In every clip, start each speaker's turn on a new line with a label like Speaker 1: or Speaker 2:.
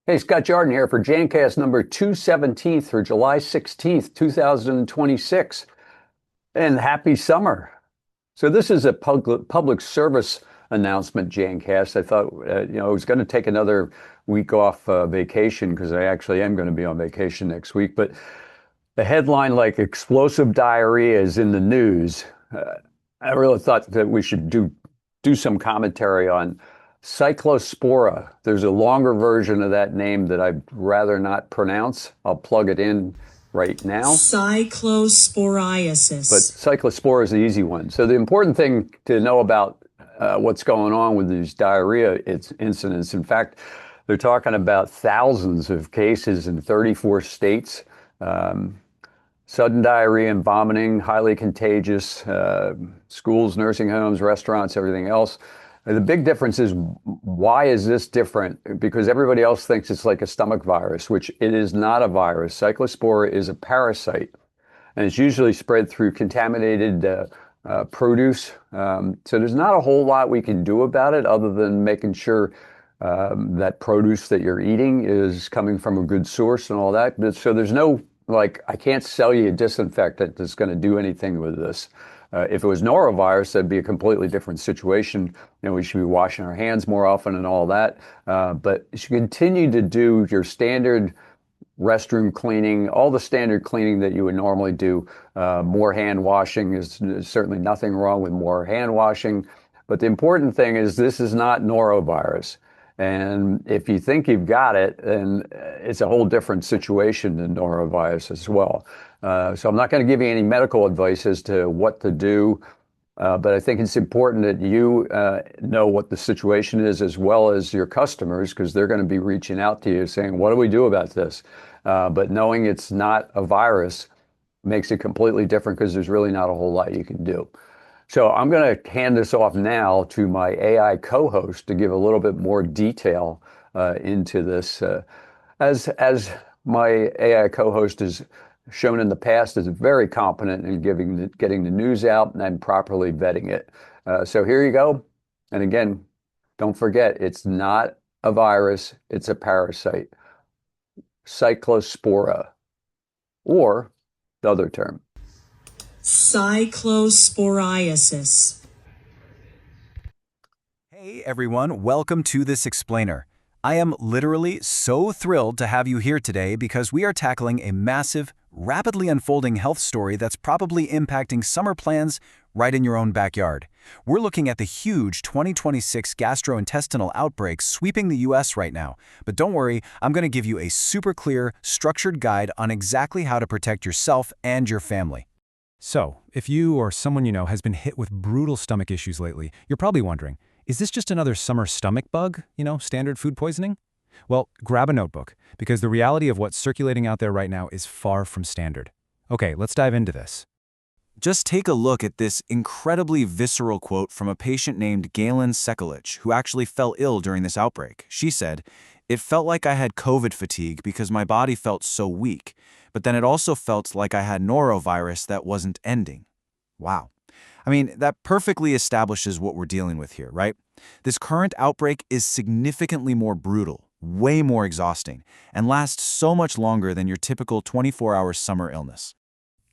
Speaker 1: Hey, Scott Jordan here for Jancast number 217 for July 16th, 2026. And happy summer. So this is a public service announcement, Jancast. I thought, I was going to take another week off vacation because I actually am going to be on vacation next week. But the headline like explosive diarrhea is in the news. I really thought that we should do some commentary on Cyclospora. There's a longer version of that name that I'd rather not pronounce. I'll plug it in right now.
Speaker 2: Cyclosporiasis.
Speaker 1: But Cyclospora is the easy one. So the important thing to know about what's going on with these diarrhea incidents, in fact, they're talking about thousands of cases in 34 states. Sudden diarrhea and vomiting, highly contagious, schools, nursing homes, restaurants, everything else. The big difference is, why is this different? Because everybody else thinks it's like a stomach virus, which it is not a virus. Cyclospora is a parasite, and it's usually spread through contaminated produce. So there's not a whole lot we can do about it other than making sure that produce that you're eating is coming from a good source and all that. But so there's no, like, I can't sell you a disinfectant that's going to do anything with this. If it was norovirus, that'd be a completely different situation. We should be washing our hands more often and all that. But you should continue to do your standard restroom cleaning, all the standard cleaning that you would normally do. More hand washing there's certainly nothing wrong with more hand washing. But the important thing is this is not norovirus. And if you think you've got it, then it's a whole different situation than norovirus as well. So I'm not going to give you any medical advice as to what to do, but I think it's important that you know what the situation is, as well as your customers, because they're going to be reaching out to you saying, what do we do about this? But knowing it's not a virus makes it completely different, because there's really not a whole lot you can do. So I'm going to hand this off now to my AI co-host to give a little bit more detail into this. As my AI co-host is shown in the past, is very competent in getting the news out and properly vetting it. So here you go. And again, don't forget, it's not a virus, it's a parasite. Cyclospora, or the other term,
Speaker 2: Cyclosporiasis.
Speaker 3: Hey everyone, welcome to this explainer. I am literally so thrilled to have you here today because we are tackling a massive, rapidly unfolding health story that's probably impacting summer plans right in your own backyard. We're looking at the huge 2026 gastrointestinal outbreak sweeping the US right now. But don't worry, I'm going to give you a super clear, structured guide on exactly how to protect yourself and your family.
Speaker 4: So, if you or someone you know has been hit with brutal stomach issues lately, you're probably wondering, is this just another summer stomach bug? Standard food poisoning? Well, grab a notebook, because the reality of what's circulating out there right now is far from standard. Okay, let's dive into this.
Speaker 3: Just take a look at this incredibly visceral quote from a patient named Galen Sekulich, who actually fell ill during this outbreak. She said, "It felt like I had COVID fatigue because my body felt so weak, but then it also felt like I had norovirus that wasn't ending." Wow. I mean, that perfectly establishes what we're dealing with here, right? This current outbreak is significantly more brutal, way more exhausting, and lasts so much longer than your typical 24-hour summer illness.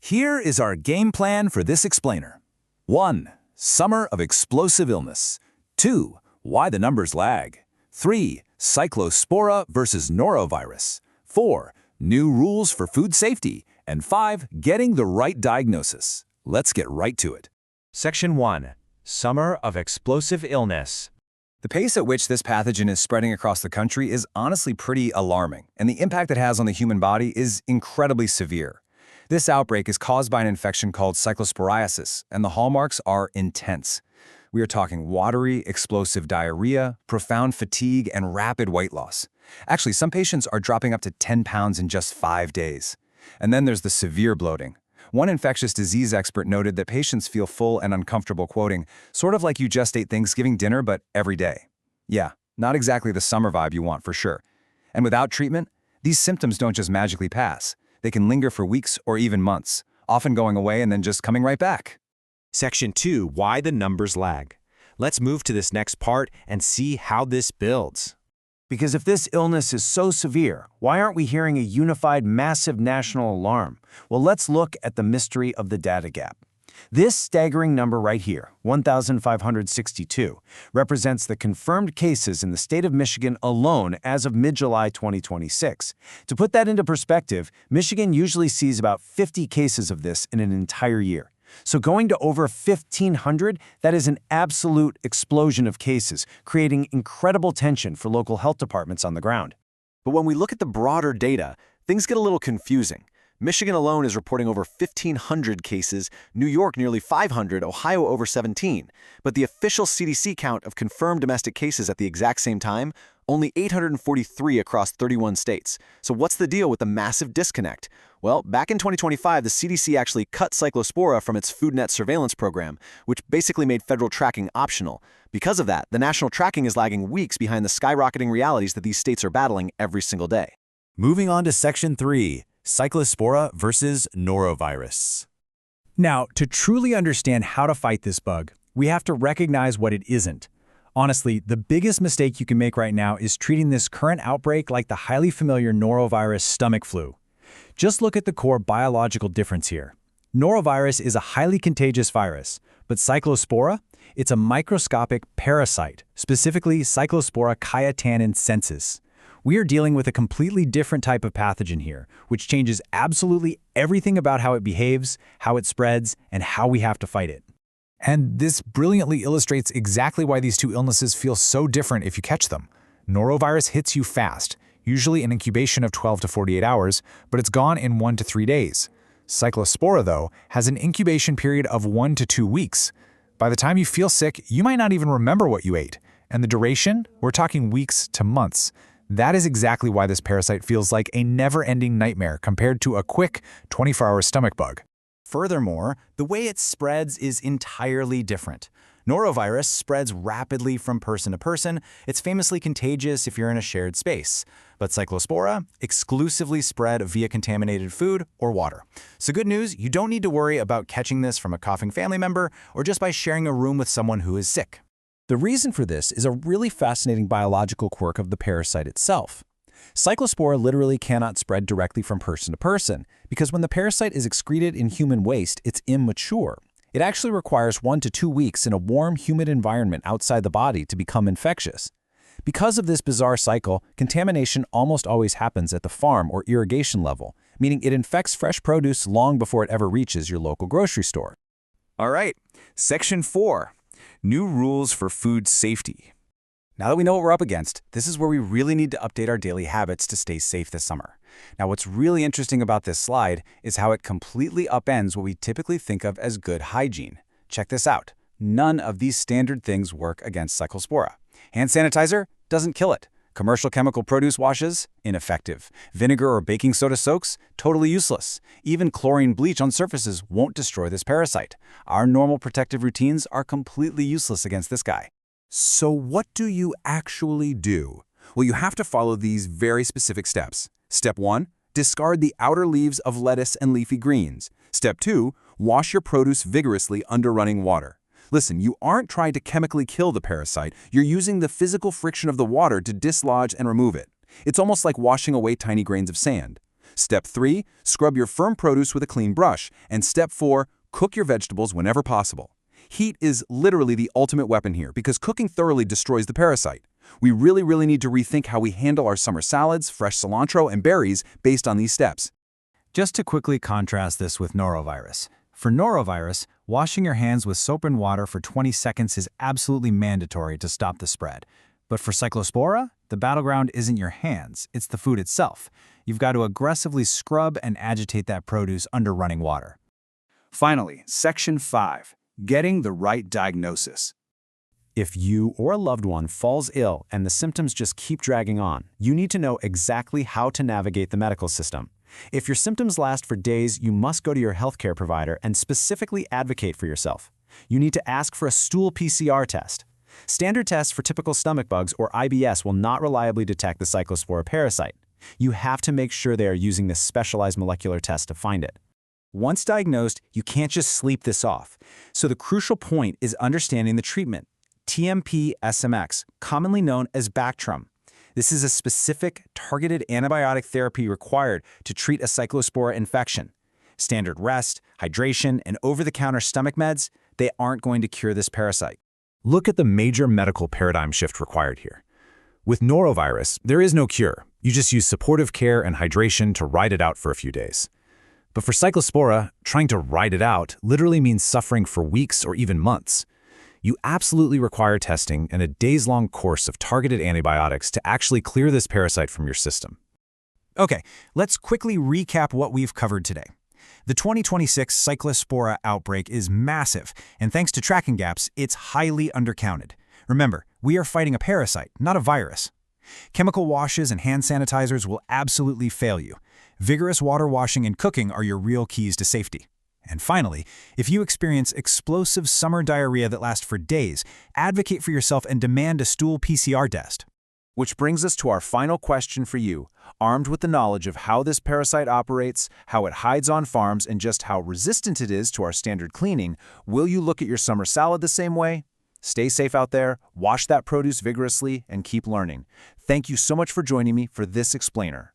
Speaker 5: Here is our game plan for this explainer. 1. Summer of explosive illness. 2. Why the numbers lag. 3. Cyclospora versus norovirus. 4. New rules for food safety. And 5. Getting the right diagnosis. Let's get right to it.
Speaker 6: Section 1. Summer of explosive illness.
Speaker 3: The pace at which this pathogen is spreading across the country is honestly pretty alarming, and the impact it has on the human body is incredibly severe. This outbreak is caused by an infection called cyclosporiasis, and the hallmarks are intense. We are talking watery, explosive diarrhea, profound fatigue, and rapid weight loss. Actually, some patients are dropping up to 10 pounds in just 5 days. And then there's the severe bloating. One infectious disease expert noted that patients feel full and uncomfortable, quoting, "Sort of like you just ate Thanksgiving dinner, but every day." Yeah, not exactly the summer vibe you want for sure. And without treatment, these symptoms don't just magically pass. They can linger for weeks or even months, often going away and then just coming right back.
Speaker 6: Section 2. Why the numbers lag. Let's move to this next part and see how this builds. Because if this illness is so severe, why aren't we hearing a unified massive national alarm? Well, let's look at the mystery of the data gap. This staggering number right here, 1,562, represents the confirmed cases in the state of Michigan alone as of mid-July 2026. To put that into perspective, Michigan usually sees about 50 cases of this in an entire year. So going to over 1,500, that is an absolute explosion of cases, creating incredible tension for local health departments on the ground.
Speaker 3: But when we look at the broader data, things get a little confusing. Michigan alone is reporting over 1,500 cases, New York nearly 500, Ohio over 17. But the official CDC count of confirmed domestic cases at the exact same time, only 843 across 31 states. So what's the deal with the massive disconnect? Well, back in 2025, the CDC actually cut Cyclospora from its FoodNet surveillance program, which basically made federal tracking optional. Because of that, the national tracking is lagging weeks behind the skyrocketing realities that these states are battling every single day.
Speaker 5: Moving on to Section 3, Cyclospora versus Norovirus.
Speaker 4: Now, to truly understand how to fight this bug, we have to recognize what it isn't. Honestly, the biggest mistake you can make right now is treating this current outbreak like the highly familiar norovirus stomach flu. Just look at the core biological difference here. Norovirus is a highly contagious virus, but Cyclospora, it's a microscopic parasite, specifically Cyclospora cayetanensis. We are dealing with a completely different type of pathogen here, which changes absolutely everything about how it behaves, how it spreads, and how we have to fight it.
Speaker 3: And this brilliantly illustrates exactly why these two illnesses feel so different if you catch them. Norovirus hits you fast, usually an incubation of 12 to 48 hours, but it's gone in 1 to 3 days. Cyclospora, though, has an incubation period of 1 to 2 weeks. By the time you feel sick, you might not even remember what you ate. And the duration? We're talking weeks to months. That is exactly why this parasite feels like a never-ending nightmare compared to a quick 24-hour stomach bug.
Speaker 6: Furthermore, the way it spreads is entirely different. Norovirus spreads rapidly from person to person. It's famously contagious if you're in a shared space. But Cyclospora exclusively spread via contaminated food or water. So good news, you don't need to worry about catching this from a coughing family member or just by sharing a room with someone who is sick.
Speaker 4: The reason for this is a really fascinating biological quirk of the parasite itself. Cyclospora literally cannot spread directly from person to person because when the parasite is excreted in human waste, it's immature. It actually requires 1 to 2 weeks in a warm, humid environment outside the body to become infectious. Because of this bizarre cycle, contamination almost always happens at the farm or irrigation level, meaning it infects fresh produce long before it ever reaches your local grocery store.
Speaker 5: All right, Section 4, New Rules for Food Safety.
Speaker 6: Now that we know what we're up against, this is where we really need to update our daily habits to stay safe this summer. Now, what's really interesting about this slide is how it completely upends what we typically think of as good hygiene. Check this out. None of these standard things work against Cyclospora. Hand sanitizer doesn't kill it. Commercial chemical produce washes? Ineffective. Vinegar or baking soda soaks? Totally useless. Even chlorine bleach on surfaces won't destroy this parasite. Our normal protective routines are completely useless against this guy.
Speaker 5: So what do you actually do? Well, you have to follow these very specific steps. Step 1, discard the outer leaves of lettuce and leafy greens. Step 2, wash your produce vigorously under running water. Listen, you aren't trying to chemically kill the parasite. You're using the physical friction of the water to dislodge and remove it. It's almost like washing away tiny grains of sand. Step 3, scrub your firm produce with a clean brush. And Step 4, cook your vegetables whenever possible. Heat is literally the ultimate weapon here because cooking thoroughly destroys the parasite. We really need to rethink how we handle our summer salads, fresh cilantro, and berries based on these steps.
Speaker 4: Just to quickly contrast this with norovirus. For norovirus, washing your hands with soap and water for 20 seconds is absolutely mandatory to stop the spread. But for Cyclospora, the battleground isn't your hands, it's the food itself. You've got to aggressively scrub and agitate that produce under running water.
Speaker 5: Finally, Section 5, Getting the Right Diagnosis.
Speaker 6: If you or a loved one falls ill and the symptoms just keep dragging on, you need to know exactly how to navigate the medical system. If your symptoms last for days, you must go to your healthcare provider and specifically advocate for yourself. You need to ask for a stool PCR test. Standard tests for typical stomach bugs or IBS will not reliably detect the Cyclospora parasite. You have to make sure they are using this specialized molecular test to find it. Once diagnosed, you can't just sleep this off. So the crucial point is understanding the treatment. TMP-SMX, commonly known as Bactrim.
Speaker 4: This is a specific, targeted antibiotic therapy required to treat a Cyclospora infection. Standard rest, hydration, and over-the-counter stomach meds, they aren't going to cure this parasite. Look at the major medical paradigm shift required here. With Norovirus, there is no cure. You just use supportive care and hydration to ride it out for a few days. But for Cyclospora, trying to ride it out literally means suffering for weeks or even months. You absolutely require testing and a days-long course of targeted antibiotics to actually clear this parasite from your system.
Speaker 7: Okay, let's quickly recap what we've covered today. The 2026 Cyclospora outbreak is massive, and thanks to tracking gaps, it's highly undercounted. Remember, we are fighting a parasite, not a virus. Chemical washes and hand sanitizers will absolutely fail you. Vigorous water washing and cooking are your real keys to safety. And finally, if you experience explosive summer diarrhea that lasts for days, advocate for yourself and demand a stool PCR test.
Speaker 5: Which brings us to our final question for you. Armed with the knowledge of how this parasite operates, how it hides on farms, and just how resistant it is to our standard cleaning, will you look at your summer salad the same way? Stay safe out there, wash that produce vigorously, and keep learning. Thank you so much for joining me for this explainer.